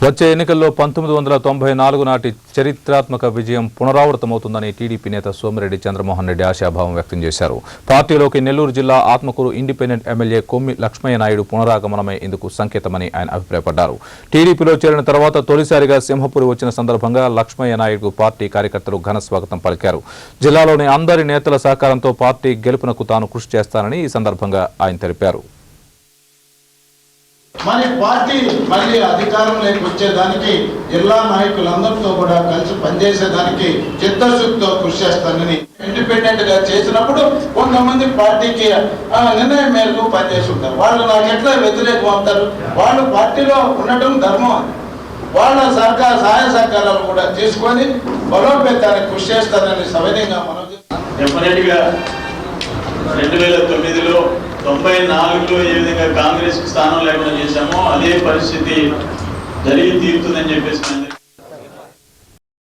వచ్చే ఎన్నికల్లో 1994 నాటి చరిత్రాత్మక విజయం పునరావృతమవుతుందని టీడీపీ నేత సోమిరెడ్డి చంద్రమోహన్ రెడ్డి ఆశాభావం వ్యక్తం చేశారు. పార్టీలోకి నెల్లూరు జిల్లా ఆత్మకూరు ఇండిపెండెంట్ ఎమ్మెల్యే కొమ్మి లక్ష్మయ్య నాయుడు పునరాగమనమే ఇందుకు సంకేతమని ఆయన అభిప్రాయపడ్డారు. టీడీపీలో చేరిన తర్వాత తొలిసారిగా సింహపురి వచ్చిన సందర్భంగా లక్ష్మయ్య నాయుడుకు పార్టీ కార్యకర్తలు ఘన స్వాగతం పలికారు. జిల్లాలోని అందరి నేతల సహకారంతో పార్టీ గెలుపునకు తాను కృషి చేస్తానని ఈ సందర్భంగా ఆయన తెలిపారు. మన పార్టీ మళ్ళీ అధికారంలోకి వచ్చేదానికి జిల్లా నాయకులందరితో కూడా కలిసి పనిచేసేదానికి చిత్తశుద్ధితో కృషి చేస్తానని ఇండిపెండెంట్ గా చేసినప్పుడు కొంతమంది పార్టీకి నిర్ణయం మేరకు పనిచేసి ఉంటారు. వాళ్ళు నాకు ఎట్లా వ్యతిరేకం అవుతారు? వాళ్ళు పార్టీలో ఉండటం ధర్మం. వాళ్ళ సహాయ సహకారాలు కూడా తీసుకొని బలోపేతానికి కృషి చేస్తానని సవినయంగా మనం 2009లో 94లో ఏ విధంగా కాంగ్రెస్ స్థానం లేకుండా చేశామో అదే పరిస్థితి జరిగి తీరుతుందని చెప్పేసి